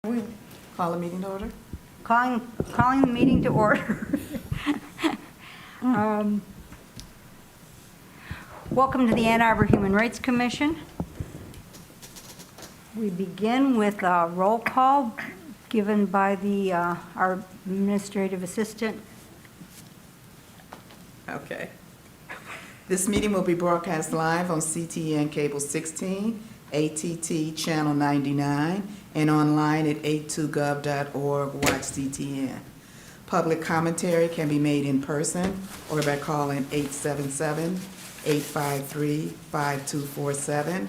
We call a meeting to order. Calling the meeting to order. Welcome to the Ann Arbor Human Rights Commission. We begin with a roll call given by our administrative assistant. Okay. This meeting will be broadcast live on CTN Cable 16, ATT Channel 99, and online at 82gov.org, watch CTN. Public commentary can be made in person or by calling 877-853-5247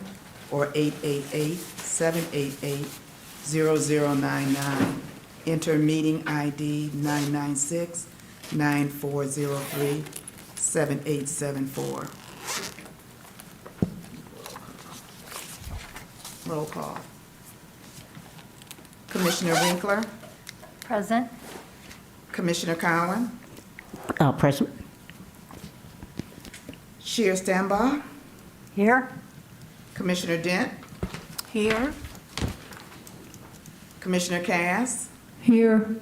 or 888-788-0099. Enter meeting ID 996-9403-7874. Roll call. Commissioner Winkler, Present. Commissioner Cowan, Present. Shear Stambaugh, Here. Commissioner Dent, Here. Commissioner Cass, Here.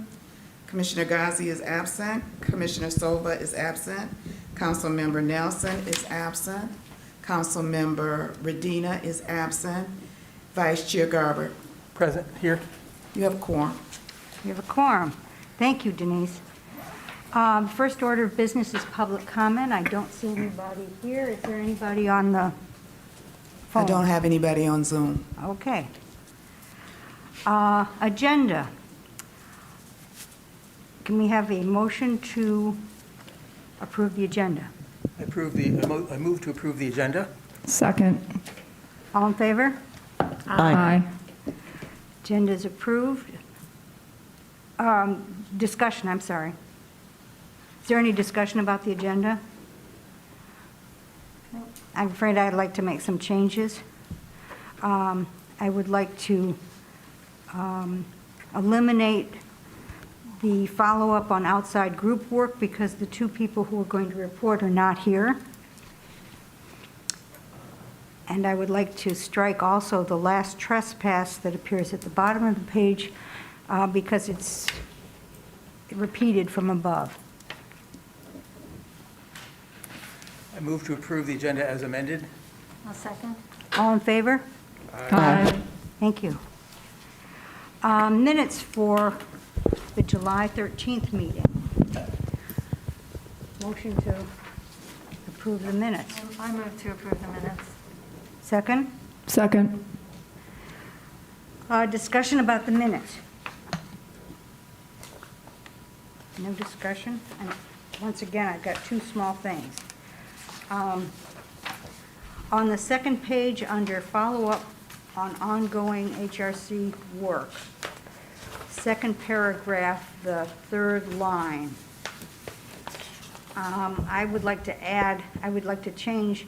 Commissioner Ghazi is absent, Commissioner Soba is absent, Councilmember Nelson is absent, Councilmember Redina is absent, Vice Chair Garber. Present, here. You have a quorum. You have a quorum. Thank you, Denise. First order of business is public comment. I don't see anybody here. Is there anybody on the phone? I don't have anybody on Zoom. Okay. Agenda. Can we have a motion to approve the agenda? I move to approve the agenda. Second. All in favor? Aye. Agenda is approved. Discussion, I'm sorry. Is there any discussion about the agenda? I'm afraid I'd like to make some changes. I would like to eliminate the follow-up on outside group work because the two people who are going to report are not here. And I would like to strike also the last trespass that appears at the bottom of the page because it's repeated from above. I move to approve the agenda as amended. I'll second. All in favor? Aye. Thank you. Minutes for the July 13th meeting. Motion to approve the minutes. I move to approve the minutes. Second? Second. Discussion about the minutes. No discussion? And once again, I've got two small things. On the second page, under follow-up on ongoing HRC work, second paragraph, the third line, I would like to change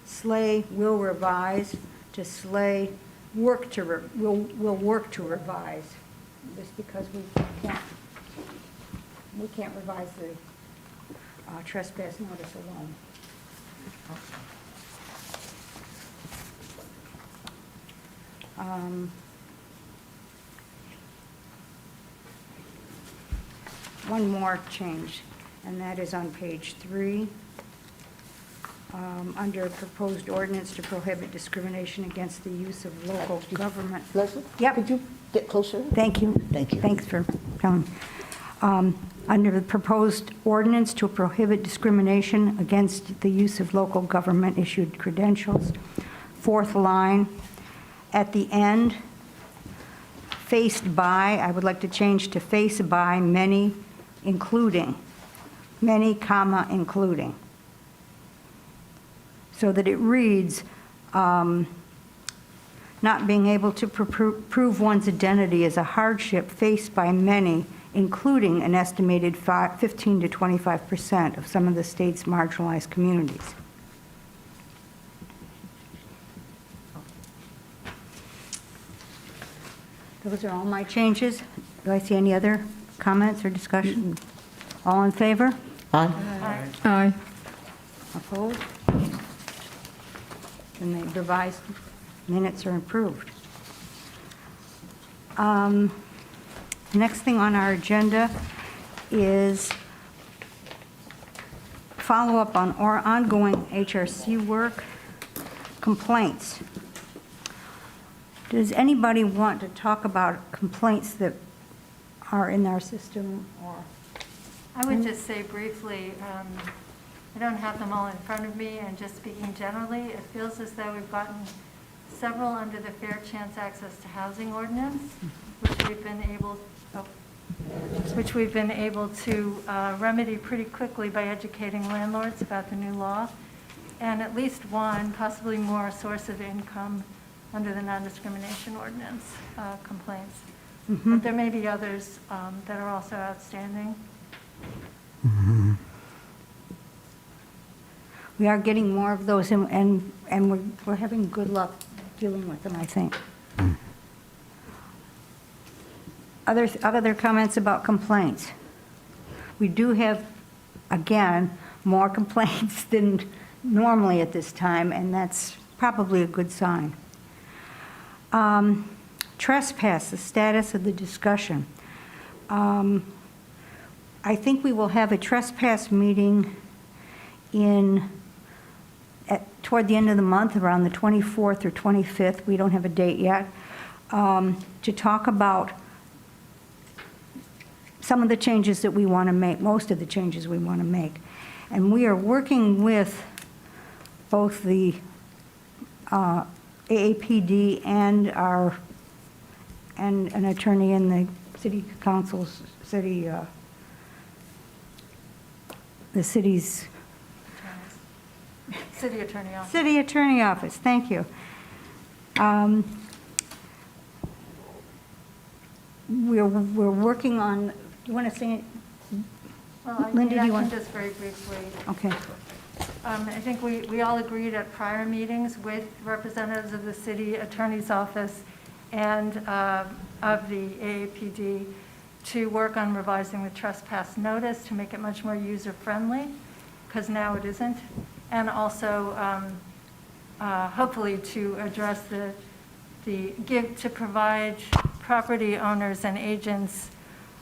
Slay will revise to Slay will work to revise, just because we can't revise the trespass notice alone. One more change, and that is on page 3, under proposed ordinance to prohibit discrimination against the use of local government. Leslie? Yep. Could you get closer? Thank you. Thank you. Thanks for telling me. Under the proposed ordinance to prohibit discrimination against the use of local government-issued credentials, fourth line, at the end, faced by, I would like to change to face by many, including, many, comma, including, so that it reads, not being able to prove one's identity is a hardship faced by many, including an estimated 15 to 25% of some of the state's marginalized communities. Those are all my changes. Do I see any other comments or discussion? All in favor? Aye. Aye. Opposed? And the revised minutes are approved. Next thing on our agenda is follow-up on our ongoing HRC work, complaints. Does anybody want to talk about complaints that are in our system or? I would just say briefly, I don't have them all in front of me, and just speaking generally, it feels as though we've gotten several under the Fair Chance Access to Housing Ordinance, which we've been able to remedy pretty quickly by educating landlords about the new law, and at least one, possibly more, source of income under the non-discrimination ordinance complaints. But there may be others that are also outstanding. We are getting more of those, and we're having good luck dealing with them, I think. Other comments about complaints? We do have, again, more complaints than normally at this time, and that's probably a good sign. Trespass, the status of the discussion. I think we will have a trespass meeting toward the end of the month, around the 24th or 25th, we don't have a date yet, to talk about some of the changes that we want to make, most of the changes we want to make. And we are working with both the AAPD and an attorney in the city council's, the city's City Attorney Office. City Attorney Office, thank you. We're working on, do you want to say it? Well, Linda, do I you can want? just very briefly. Okay. I think we all agreed at prior meetings with representatives of the city attorney's office and of the AAPD to work on revising the trespass notice to make it much more user-friendly, because now it isn't, and also hopefully to address to provide property owners and agents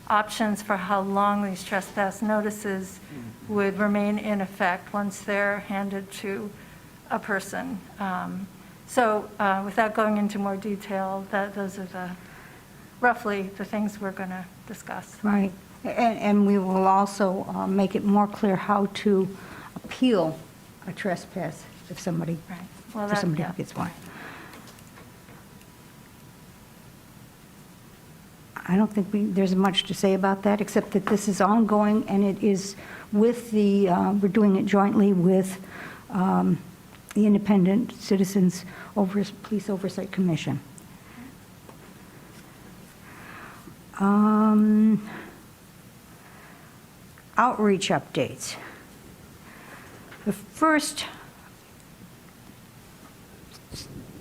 options for how long these trespass notices would remain in effect once they're handed to a person. So without going into more detail, those are roughly the things we're going to discuss. Right. And we will also make it more clear how to appeal a trespass if somebody, Right. Well, for that- somebody yeah. who gets one. I don't think there's much to say about that, except that this is ongoing, and it is with we're doing it jointly with the Independent Citizens Police Oversight Commission. Outreach updates. The first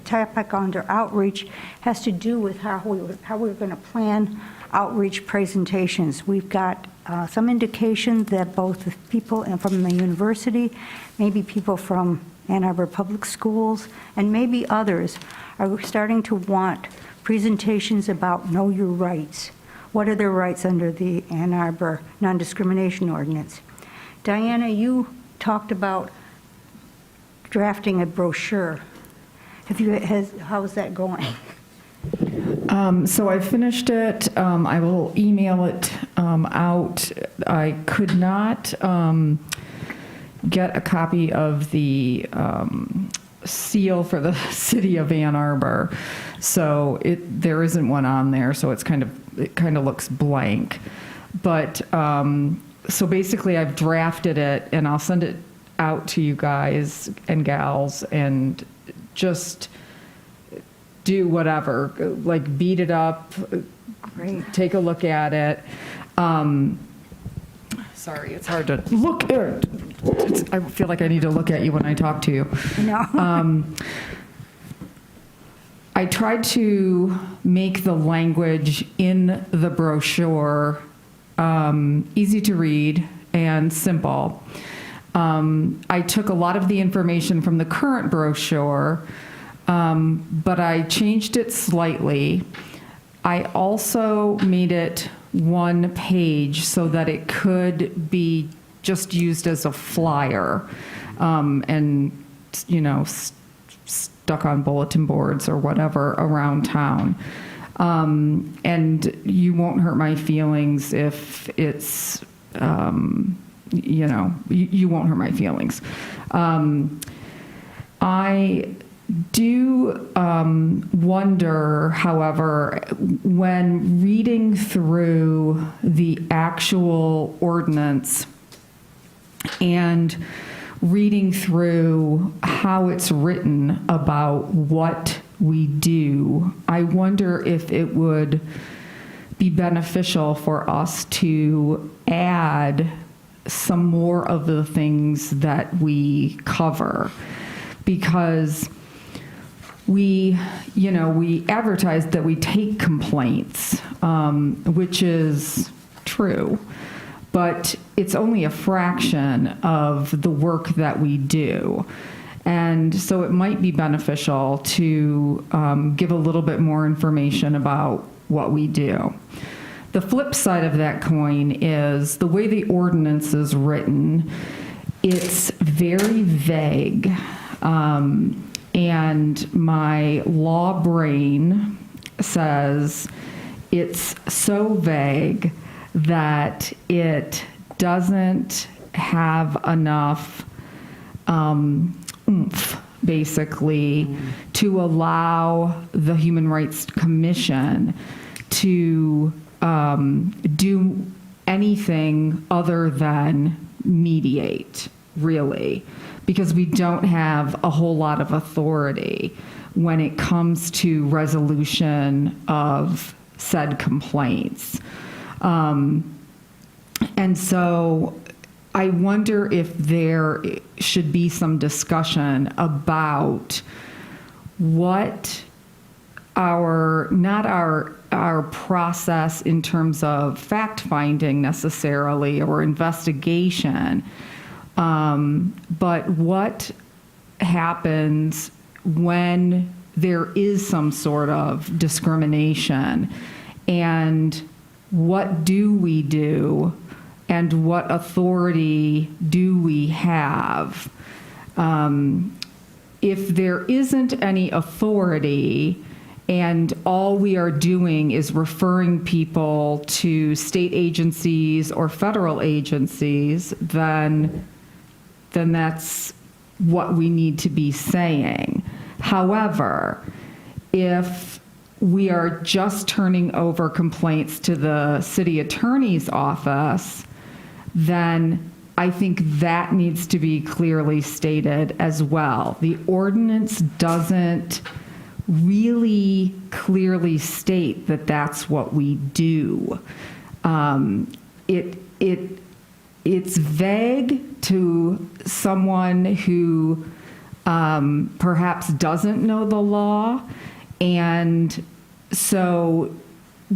topic under outreach has to do with how we're going to plan outreach presentations. We've got some indication that both the people from the university, maybe people from Ann Arbor Public Schools, and maybe others are starting to want presentations about know your rights. What are their rights under the Ann Arbor non-discrimination ordinance? Diana, you talked about drafting a brochure. How's that going? So I finished it. I will email it out. I could not get a copy of the seal for the city of Ann Arbor, so there isn't one on there. So it kind of looks blank. But so basically, I've drafted it, and I'll send it out to you guys and gals, and just do whatever, like beat it up, Great. take a look at it. Sorry, it's hard to look. I feel like I need to look at you when I talk to you. No. I tried to make the language in the brochure easy to read and simple. I took a lot of the information from the current brochure, but I changed it slightly. I also made it one page so that it could be just used as a flyer, and, stuck on bulletin boards or whatever around town. And you won't hurt my feelings if it's, you won't hurt my feelings. I do wonder, however, when reading through the actual ordinance and reading through how it's written about what we do, I wonder if it would be beneficial for us to add some more of the things that we cover, because we advertise that we take complaints, which is true, but it's only a fraction of the work that we do. And so it might be beneficial to give a little bit more information about what we do. The flip side of that coin is the way the ordinance is written, it's very vague. And my law brain says it's so vague that it doesn't have enough oomph, basically, to allow the Human Rights Commission to do anything other than mediate, really, because we don't have a whole lot of authority when it comes to resolution of said complaints. And so I wonder if there should be some discussion about what not our process in terms of fact-finding necessarily or investigation, but what happens when there is some sort of discrimination, and what do we do, and what authority do we have? If there isn't any authority and all we are doing is referring people to state agencies or federal agencies, then that's what we need to be saying. However, if we are just turning over complaints to the city attorney's office, then I think that needs to be clearly stated as well. The ordinance doesn't really clearly state that that's what we do. It's vague to someone who perhaps doesn't know the law, and so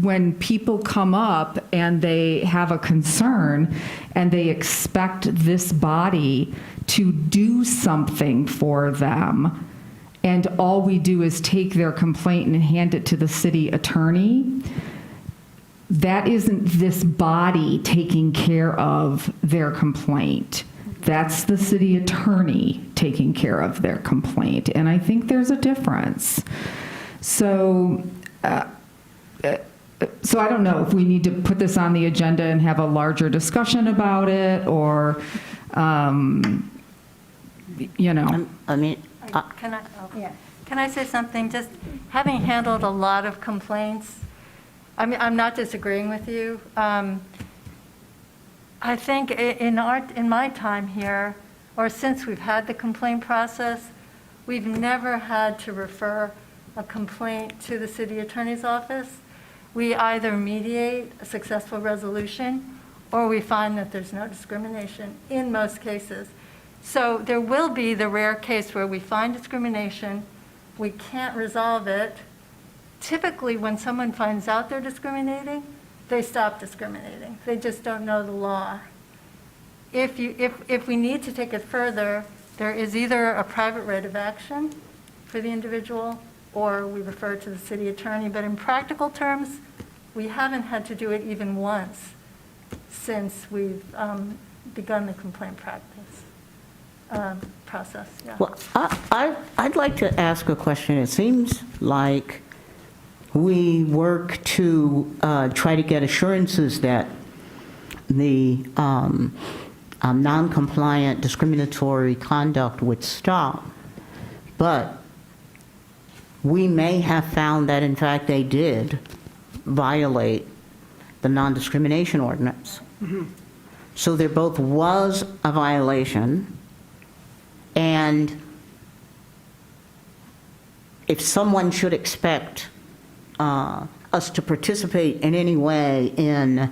when people come up and they have a concern and they expect this body to do something for them, and all we do is take their complaint and hand it to the city attorney, that isn't this body taking care of their complaint. That's the city attorney taking care of their complaint. And I think there's a difference. So I don't know if we need to put this on the agenda and have a larger discussion about it, or, Can I say something? Just having handled a lot of complaints, I'm not disagreeing with you. I think in my time here, or since we've had the complaint process, we've never had to refer a complaint to the city attorney's office. We either mediate a successful resolution, or we find that there's no discrimination in most cases. So there will be the rare case where we find discrimination, we can't resolve it. Typically, when someone finds out they're discriminating, they stop discriminating. They just don't know the law. If we need to take it further, there is either a private right of action for the individual, or we refer it to the city attorney. But in practical terms, we haven't had to do it even once since we've begun the complaint process, yeah. Well, I'd like to ask a question. It seems like we work to try to get assurances that the non-compliant discriminatory conduct would stop, but we may have found that, in fact, they did violate the non-discrimination ordinance. So there both was a violation, and if someone should expect us to participate in any way in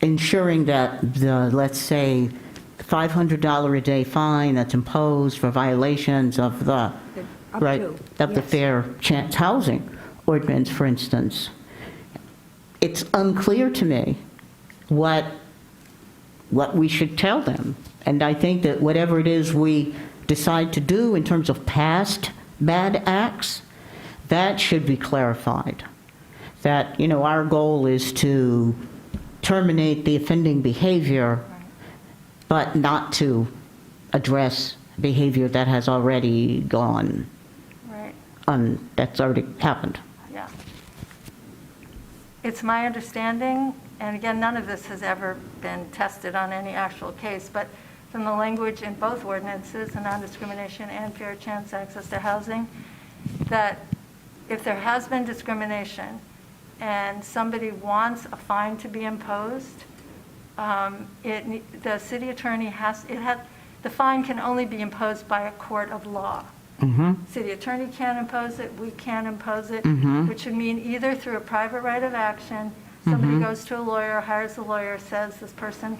ensuring that the, let's say, $500 a day fine that's imposed for violations of the, Up right, to, of the yes. Fair Chance Housing Ordinance, for instance, it's unclear to me what we should tell them. And I think that whatever it is we decide to do in terms of past bad acts, that should be clarified. That, you know, our goal is to terminate the offending behavior, but not to address behavior that has already gone, Right, that's already happened. yeah. It's my understanding, and again, none of this has ever been tested on any actual case, but from the language in both ordinances, the non-discrimination and fair chance access to housing, that if there has been discrimination and somebody wants a fine to be imposed, the city attorney the fine can only be imposed by a court of law. City attorney can't impose it, we can't impose it, which would mean either through a private right of action, somebody goes to a lawyer, hires a lawyer, says this person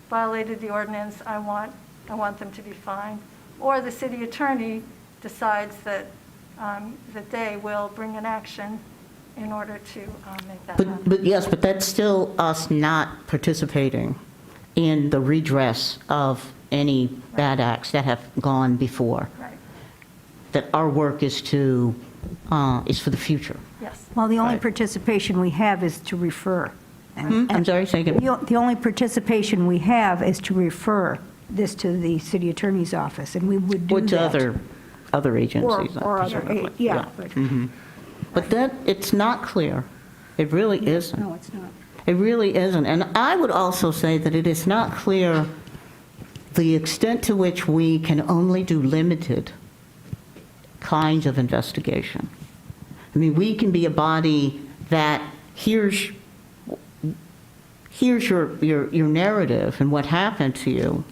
violated the ordinance, I want them to be fined, or the city attorney decides that they will bring an action in order to make that happen. But yes, but that's still us not participating in the redress of any bad acts that have gone before. Right, That our work is for the future. yes. Well, the only Right. participation we have is to refer. I'm sorry, say again. The only participation we have is to refer this to the city attorney's office, and we would do Or that. to other agencies. Or other, presumably. yeah. But But that, it's not clear. It really isn't. No, it's not. It really isn't. And I would also say that it is not clear the extent to which we can only do limited kinds of investigation. I mean, we can be a body that here's your narrative and what happened to you,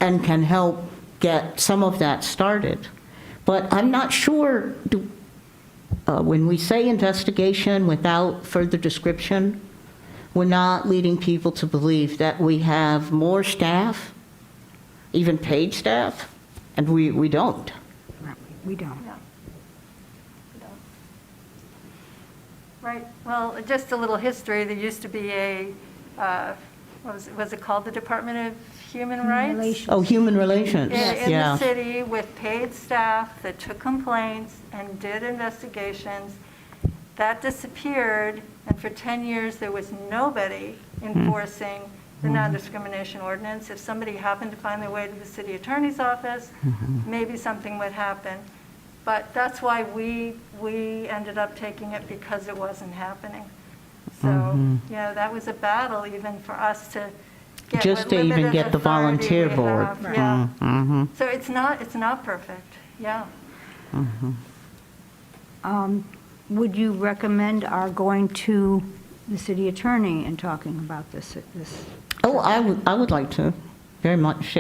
and can help get some of that started. But I'm not sure, when we say investigation without further description, we're not leading people to believe that we have more staff, even paid staff, and we don't. We don't. Yeah. Right, well, just a little history, there used to be was it called the Department of Human Rights? Relations. Oh, human relations, In the yeah. city with paid staff that took complaints and did investigations. That disappeared, and for 10 years, there was nobody enforcing the non-discrimination ordinance. If somebody happened to find their way to the city attorney's office, maybe something would happen. But that's why we ended up taking it, because it wasn't happening. So, that was a battle even for us to get Just what to even limited get the authority volunteer we board. have. Yeah. Mhm. So it's not perfect, yeah. Would you recommend our going to the city attorney and talking about this? Oh, I would like to very much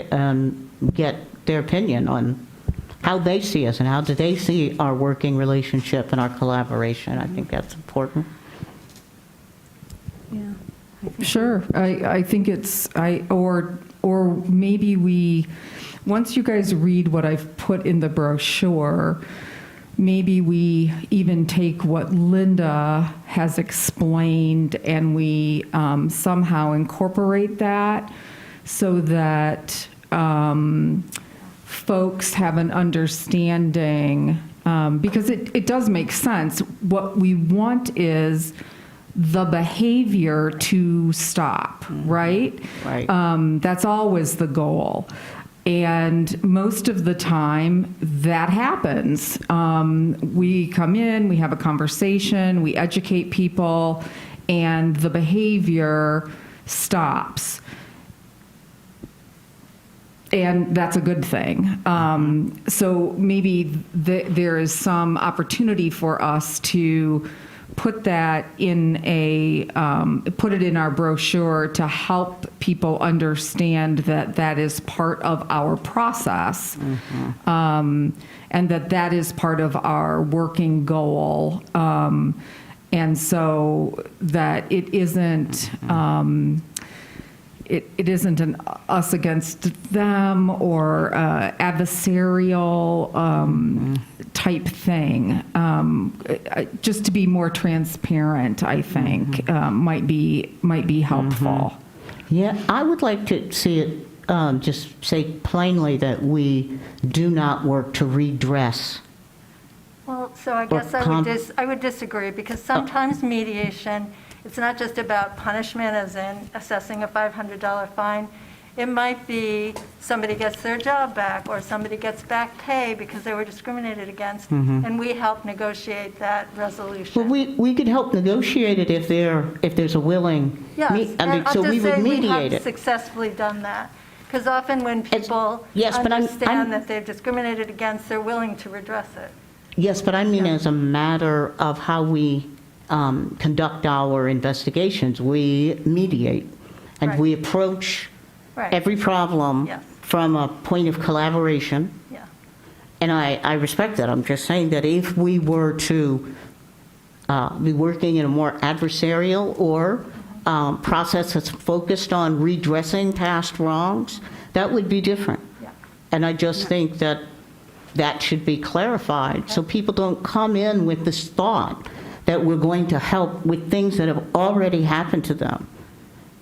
get their opinion on how they see us and how do they see our working relationship and our collaboration. I think that's important. Yeah. Sure, I think or maybe once you guys read what I've put in the brochure, maybe we even take what Linda has explained and we somehow incorporate that so that folks have an understanding, because it does make sense. What we want is the behavior to stop, right? Right. That's always the goal. And most of the time, that happens. We come in, we have a conversation, we educate people, and the behavior stops. And that's a good thing. So maybe there is some opportunity for us to put that in put it in our brochure to help people understand that that is part of our process, and that is part of our working goal, and so that it isn't. It isn't an us against them or adversarial type thing. Just to be more transparent, I think, might be helpful. Yeah, I would like to see it, just say plainly that we do not work to redress. Well, so I Or guess I would disagree, because sometimes mediation, it's not just about punishment, as in assessing a $500 fine. It might be somebody gets their job back, or somebody gets back pay because they were discriminated against, and we help negotiate that resolution. Well, we could help negotiate it if there's a willing. Yes, I mean, and I'll so we just would say we mediate have it. successfly done that. Because often when people yes, but I'm- understand that they're discriminated against, they're willing to redress it. Yes, but I mean as a matter of how we conduct our investigations, we mediate, and Right. we approach Right. every problem Yes. from a point of collaboration. Yeah. And I respect that. I'm just saying that if we were to be working in a more adversarial or process that's focused on redressing past wrongs, that would be different. Yeah. And I just think that that should be clarified, so people don't come in with this thought that we're going to help with things that have already happened to them,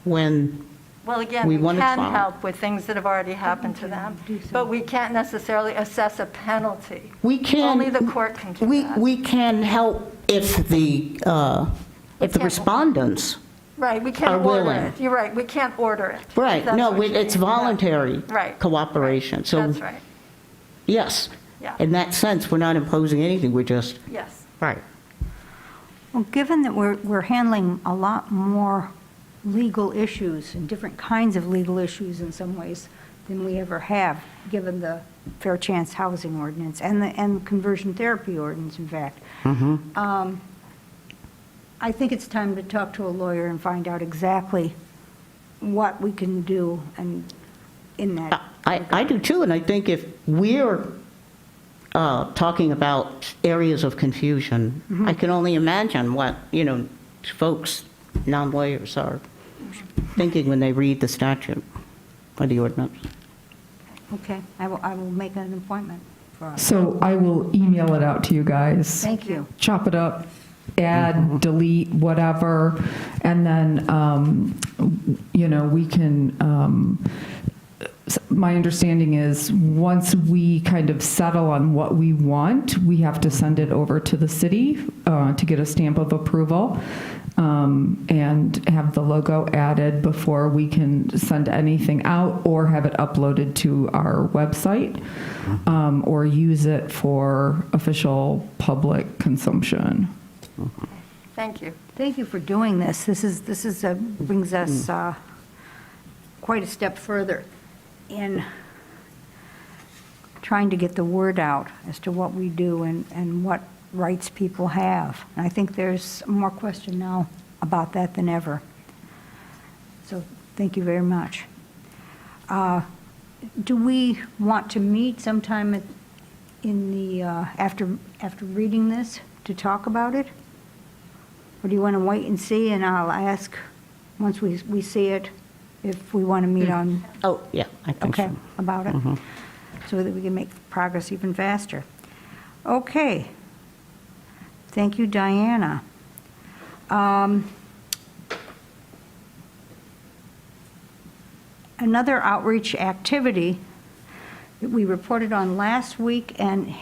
when Well, again, We we wanna can follow. help with things that have already happened to them, but we can't necessarily assess a penalty. we can. Only the court can do that. We can help if the can't- respondents, Right, we are can't order willing. it. You're right, we can't order it. right, That's no, what you it's mean. Yeah. voluntary Right. cooperation. So, That's right, yes, yeah, in that sense, we're not imposing anything, we're just, yes. right. Well, given that we're handling a lot more legal issues and different kinds of legal issues in some ways than we ever have, given the fair chance housing ordinance and the conversion therapy ordinance, in fact, I think it's time to talk to a lawyer and find out exactly what we can do and in that. I do too, and I think if we're talking about areas of confusion, I can only imagine what, folks, non-lawyers are thinking when they read the statute or the ordinance. Okay, I will make an appointment for us. So I will email it out to you guys. Thank you. Chop it up, add, delete, whatever, and then, we can, my understanding is, once we kind of settle on what we want, we have to send it over to the city to get a stamp of approval, and have the logo added before we can send anything out or have it uploaded to our website, or use it for official public consumption. Thank you. Thank you for doing this. This brings us quite a step further in trying to get the word out as to what we do and what rights people have. And I think there's more question now about that than ever. So thank you very much. Do we want to meet sometime in the after reading this to talk about it? Or do you want to wait and see, and I'll ask, once we see it, if we want to meet on, Oh, yeah, I think so. okay, about it? So that we can make progress even faster. Okay. Thank you, Diana. Another outreach activity that we reported on last week and,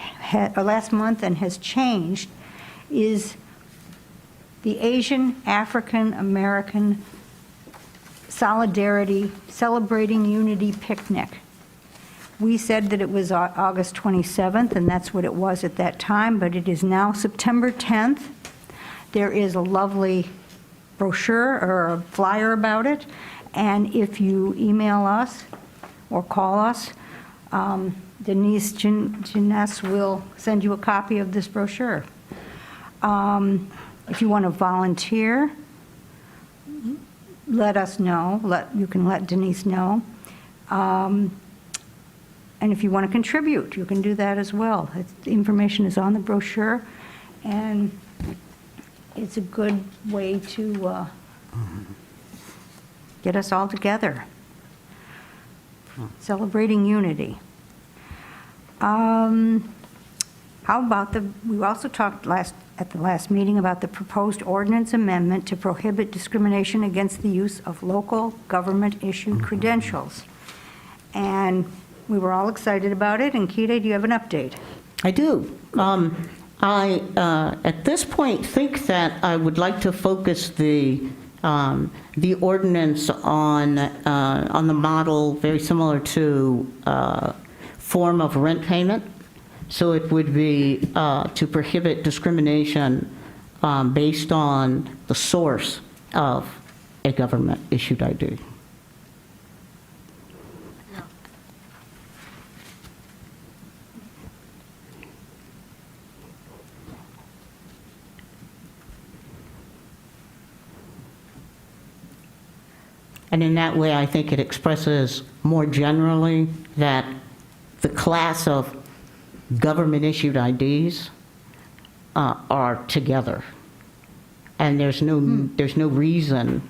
last month and has changed, is the Asian African American Solidarity Celebrating Unity Picnic. We said that it was August 27th, and that's what it was at that time, but it is now September 10th. There is a lovely brochure or a flyer about it, and if you email us or call us, Denise Jeunesse will send you a copy of this brochure. If you want to volunteer, let us know. You can let Denise know. And if you want to contribute, you can do that as well. The information is on the brochure, and it's a good way to get us all together, celebrating unity. How about we also talked at the last meeting about the proposed ordinance amendment to prohibit discrimination against the use of local government-issued credentials. And we were all excited about it, and Keita, do you have an update? I do. I, at this point, think that I would like to focus the ordinance on the model very similar to form of rent payment. So it would be to prohibit discrimination based on the source of a government-issued ID. And in that way, I think it expresses more generally that the class of government-issued IDs are together. And there's no reason,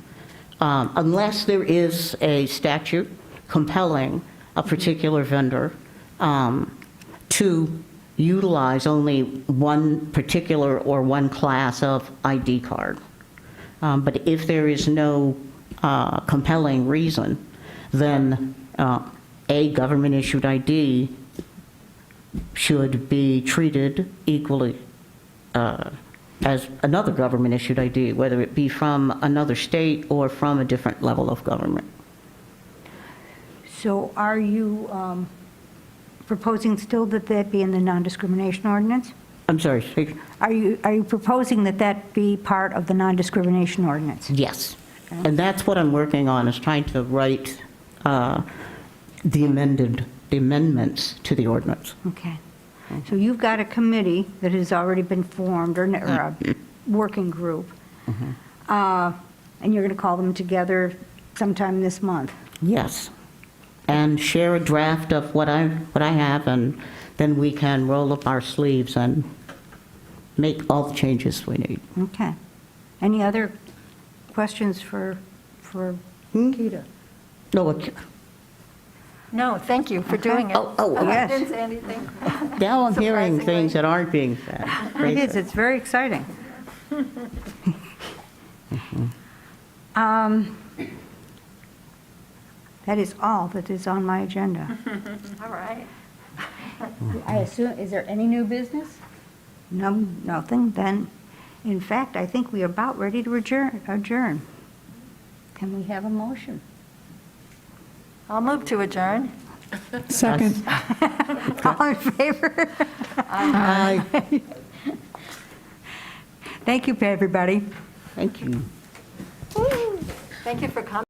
unless there is a statute compelling a particular vendor to utilize only one particular or one class of ID card. But if there is no compelling reason, then a government-issued ID should be treated equally as another government-issued ID, whether it be from another state or from a different level of government. So are you proposing still that be in the non-discrimination ordinance? I'm sorry. Speak. Are you proposing that be part of the non-discrimination ordinance? Yes. And that's what I'm working on, is trying to write the amendments to the ordinance. Okay. So you've got a committee that has already been formed, or a working group, and you're going to call them together sometime this month? Yes. And share a draft of what I have, and then we can roll up our sleeves and make all the changes we need. Okay. Any other questions for Keita? No, No, thank you for doing it. Oh, I yes. didn't say anything. now I'm hearing Surprisingly. things that aren't being said. It is, it's very exciting. That is all that is on my agenda. All right. I assume, is there any new business? No, nothing, then, in fact, I think we are about ready to adjourn. Can we have a motion? I'll move to adjourn. Second. All in favor? Aye. Thank you, everybody. Thank you. Thank you for coming.